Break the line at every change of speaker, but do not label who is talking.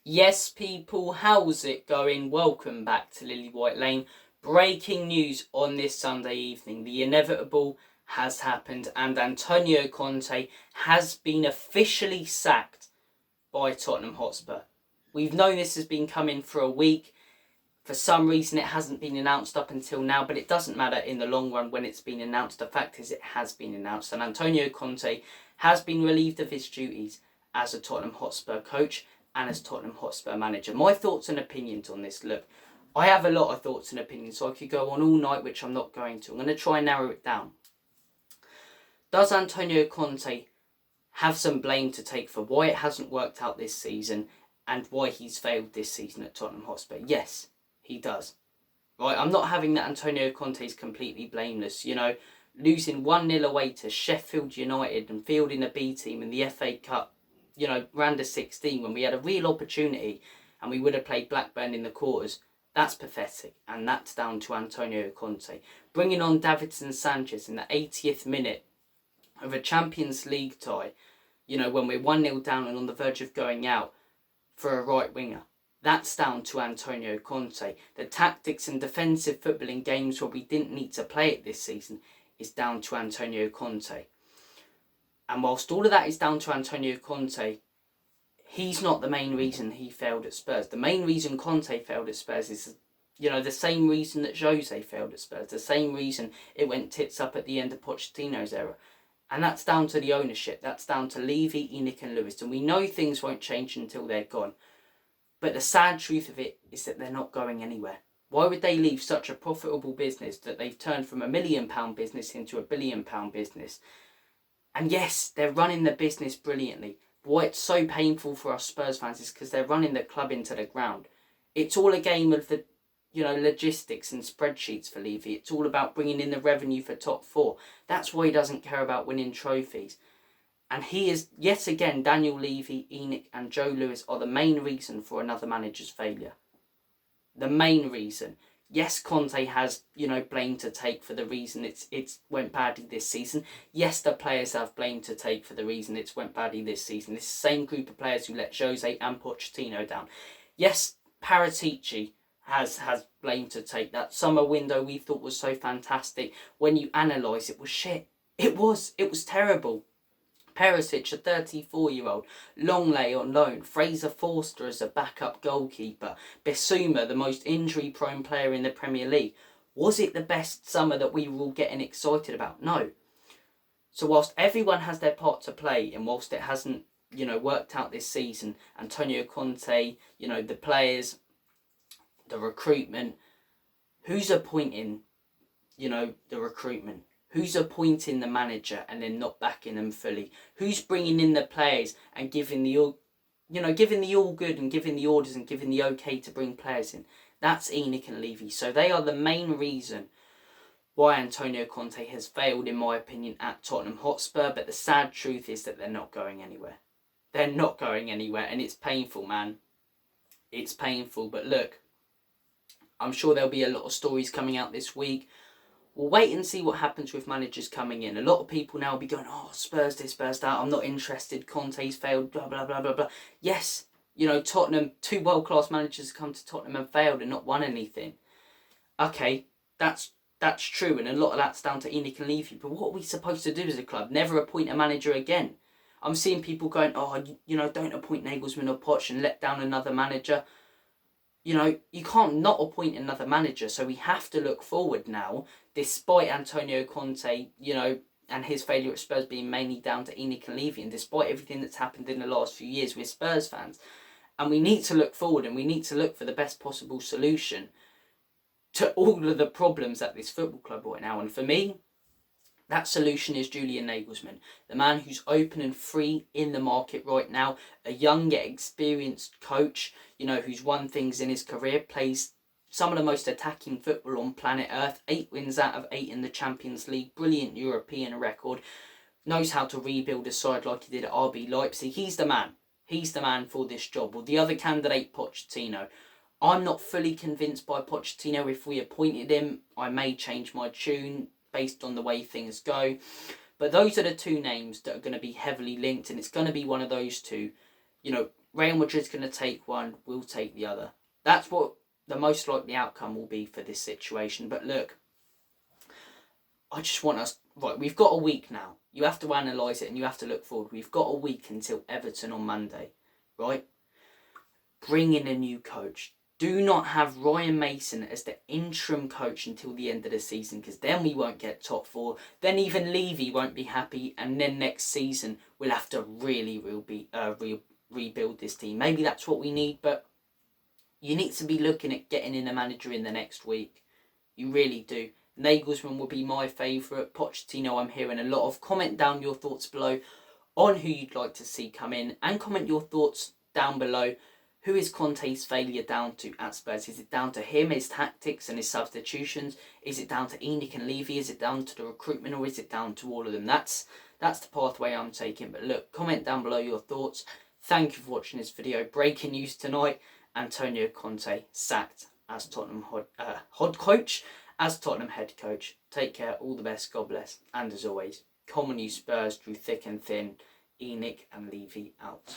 Yes, people, how's it going? Welcome back to Lily White Lane. Breaking news on this Sunday evening. The inevitable has happened and Antonio Conte has been officially sacked by Tottenham Hotspur. We've known this has been coming for a week. For some reason, it hasn't been announced up until now, but it doesn't matter in the long run when it's been announced. The fact is, it has been announced, and Antonio Conte has been relieved of his duties as a Tottenham Hotspur coach and as Tottenham Hotspur manager. My thoughts and opinions on this. Look, I have a lot of thoughts and opinions, so I could go on all night, which I'm not going to. I'm going to try and narrow it down. Does Antonio Conte have some blame to take for why it hasn't worked out this season and why he's failed this season at Tottenham Hotspur? Yes, he does. Right, I'm not having that Antonio Conte is completely blameless. Losing 1-0 away to Sheffield United and fielding a B team in the FA Cup, round of 16 when we had a real opportunity and we would have played Blackburn in the quarters. That's pathetic, and that's down to Antonio Conte. Bringing on Davinson Sanchez in the 80th minute of a Champions League tie, when we're 1-0 down and on the verge of going out for a right winger. That's down to Antonio Conte. The tactics and defensive football in games where we didn't need to play it this season is down to Antonio Conte. And whilst all of that is down to Antonio Conte, he's not the main reason he failed at Spurs. The main reason Conte failed at Spurs is, the same reason that Jose failed at Spurs. The same reason it went tits up at the end of Pochettino's era. And that's down to the ownership. That's down to Levy, Enoch and Lewis. And we know things won't change until they're gone. But the sad truth of it is that they're not going anywhere. Why would they leave such a profitable business that they've turned from £1 million business into £1 billion business? And yes, they're running the business brilliantly. But why it's so painful for us Spurs fans is because they're running the club into the ground. It's all a game of the, logistics and spreadsheets for Levy. It's all about bringing in the revenue for top four. That's why he doesn't care about winning trophies. And he is, yet again, Daniel Levy, Enoch and Joe Lewis are the main reason for another manager's failure. The main reason. Yes, Conte has, blame to take for the reason it's went badly this season. Yes, the players have blame to take for the reason it's went badly this season. This same group of players who let Jose and Pochettino down. Yes, Paratici has blame to take. That summer window we thought was so fantastic. When you analyse it was shit. It was terrible. Perisic, a 34-year-old, Longley on loan, Fraser Forster as a backup goalkeeper, Bissouma, the most injury-prone player in the Premier League. Was it the best summer that we were all getting excited about? No. So whilst everyone has their part to play, and whilst it hasn't, worked out this season, Antonio Conte, the players, the recruitment, who's appointing, the recruitment? Who's appointing the manager and then not backing them fully? Who's bringing in the players and giving the all good and giving the orders and giving the okay to bring players in? That's Enoch and Levy. So they are the main reason why Antonio Conte has failed, in my opinion, at Tottenham Hotspur. But the sad truth is that they're not going anywhere. They're not going anywhere, and it's painful, man. It's painful. But look, I'm sure there'll be a lot of stories coming out this week. We'll wait and see what happens with managers coming in. A lot of people now will be going, oh, Spurs this, Spurs that, I'm not interested, Conte's failed, blah, blah, blah, blah, blah. Yes, Tottenham, 2 world-class managers have come to Tottenham and failed and not won anything. Okay, that's true, and a lot of that's down to Enoch and Levy. But what are we supposed to do as a club? Never appoint a manager again? I'm seeing people going, oh, don't appoint Nagelsmann or Poch and let down another manager. You can't not appoint another manager, so we have to look forward now, despite Antonio Conte, and his failure at Spurs being mainly down to Enoch and Levy, and despite everything that's happened in the last few years with Spurs fans. And we need to look forward, and we need to look for the best possible solution to all of the problems at this football club right now. And for me, that solution is Julian Nagelsmann, the man who's open and free in the market right now, a young yet experienced coach, who's won things in his career, plays some of the most attacking football on planet Earth, 8 wins out of 8 in the Champions League, brilliant European record, knows how to rebuild a side like he did at RB Leipzig. He's the man. He's the man for this job. Or the other candidate, Pochettino. I'm not fully convinced by Pochettino. If we appointed him, I may change my tune based on the way things go. But those are the 2 names that are going to be heavily linked, and it's going to be one of those 2, Real Madrid's going to take one, we'll take the other. That's what the most likely outcome will be for this situation. But look, I just want us... Right, we've got a week now. You have to analyse it and you have to look forward. We've got a week until Everton on Monday, right? Bring in a new coach. Do not have Ryan Mason as the interim coach until the end of the season, because then we won't get top four. Then even Levy won't be happy, and then next season we'll have to really rebuild this team. Maybe that's what we need, but you need to be looking at getting in a manager in the next week. You really do. Nagelsmann will be my favourite. Pochettino, I'm hearing a lot of. Comment down your thoughts below on who you'd like to see come in, and comment your thoughts down below. Who is Conte's failure down to at Spurs? Is it down to him, his tactics and his substitutions? Is it down to ENIC and Levy? Is it down to the recruitment, or is it down to all of them? That's the pathway I'm taking. But look, comment down below your thoughts. Thank you for watching this video. Breaking news tonight: Antonio Conte sacked as Tottenham as Tottenham head coach. Take care, all the best, God bless, and as always, come on you Spurs, through thick and thin. ENIC and Levy out.